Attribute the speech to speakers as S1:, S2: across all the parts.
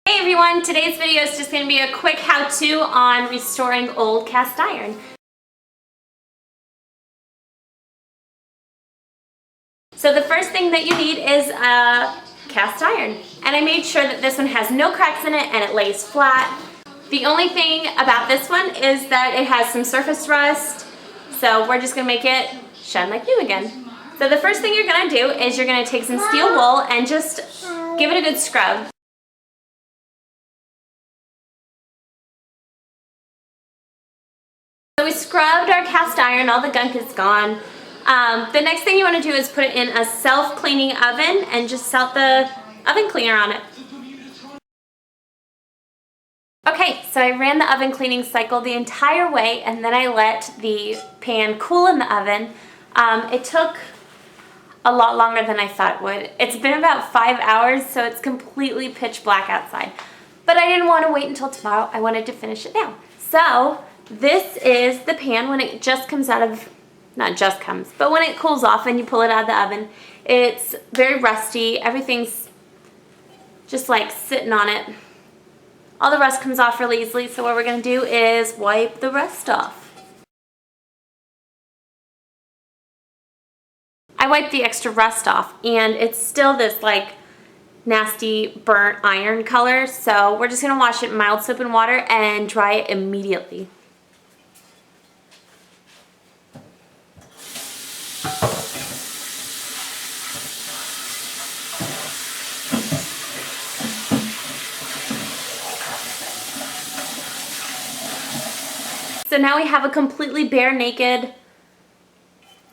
S1: Hey everyone, today's video is just going to be a quick how-to on restoring old cast iron. So the first thing that you need is a cast iron. And I made sure that this one has no cracks in it and it lays flat. The only thing about this one is that it has some surface rust, so we're just going to make it shine like new again. So the first thing you're going to do is you're going to take some steel wool and just give it a good scrub. So we scrubbed our cast iron, all the gunk is gone. The next thing you want to do is put it in a self-cleaning oven and just set the oven cleaner on it. Okay, so I ran the oven cleaning cycle the entire way and then I let the pan cool in the oven. It took a lot longer than I thought it would. It's been about 5 hours, so it's completely pitch black outside. But I didn't want to wait until tomorrow. I wanted to finish it now. So this is the pan when it just comes out of, not just comes, but when it cools off and you pull it out of the oven. It's very rusty. Everything's just like sitting on it. All the rust comes off really easily, so what we're going to do is wipe the rust off. I wiped the extra rust off and it's still this like nasty burnt iron color, so we're just going to wash it in mild soap and water and dry it immediately. So now we have a completely bare naked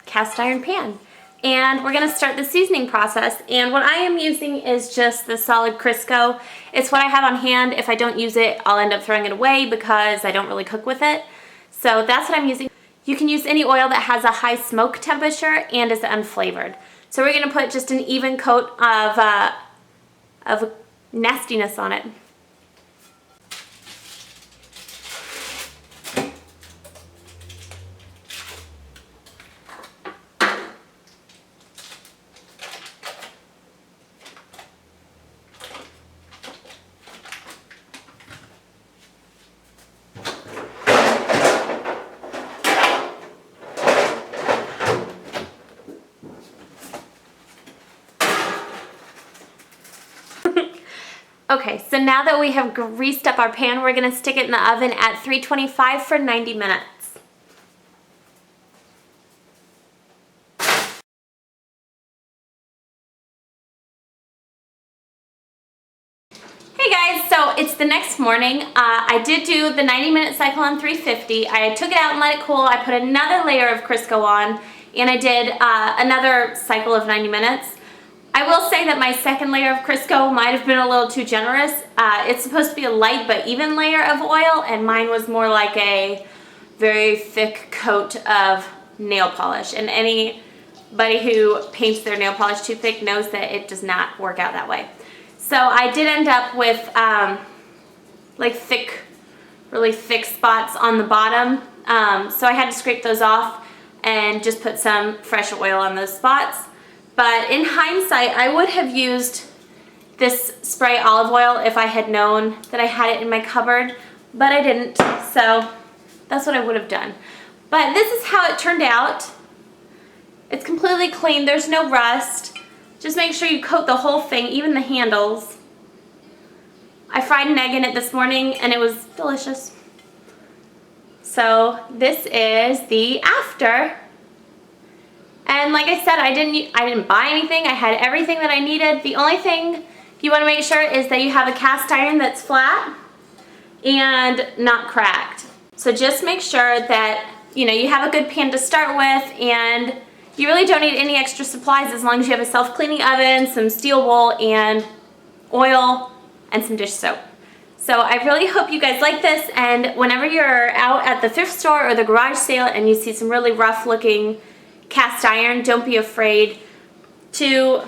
S1: cast iron pan. And we're going to start the seasoning process. And what I am using is just the solid Crisco. It's what I have on hand. If I don't use it, I'll end up throwing it away because I don't really cook with it. So that's what I'm using. You can use any oil that has a high smoke temperature and is unflavored. So we're going to put just an even coat of nastiness on it. Okay, so now that we have greased up our pan, we're going to stick it in the oven at 325 for 90 minutes. Hey guys, so it's the next morning. I did do the 90-minute cycle on 350. I took it out and let it cool. I put another layer of Crisco on, and I did another cycle of 90 minutes. I will say that my second layer of Crisco might have been a little too generous. It's supposed to be a light but even layer of oil, and mine was more like a very thick coat of nail polish. And anybody who paints their nail polish too thick knows that it does not work out that way. So I did end up with like really thick spots on the bottom. So I had to scrape those off and just put some fresh oil on those spots. But in hindsight, I would have used this spray olive oil if I had known that I had it in my cupboard, but I didn't, so that's what I would have done. But this is how it turned out. It's completely clean, there's no rust. Just make sure you coat the whole thing, even the handles. I fried an egg in it this morning and it was delicious. So this is the after. And like I said, I didn't buy anything. I had everything that I needed. The only thing you want to make sure is that you have a cast iron that's flat and not cracked. So just make sure that you have a good pan to start with, and you really don't need any extra supplies as long as you have a self-cleaning oven, some steel wool, and oil, and some dish soap. So I really hope you guys like this, and whenever you're out at the thrift store or the garage sale and you see some really rough looking cast iron, don't be afraid to,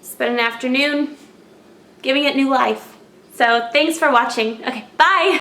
S1: spend an afternoon giving it new life. So thanks for watching. Okay, bye!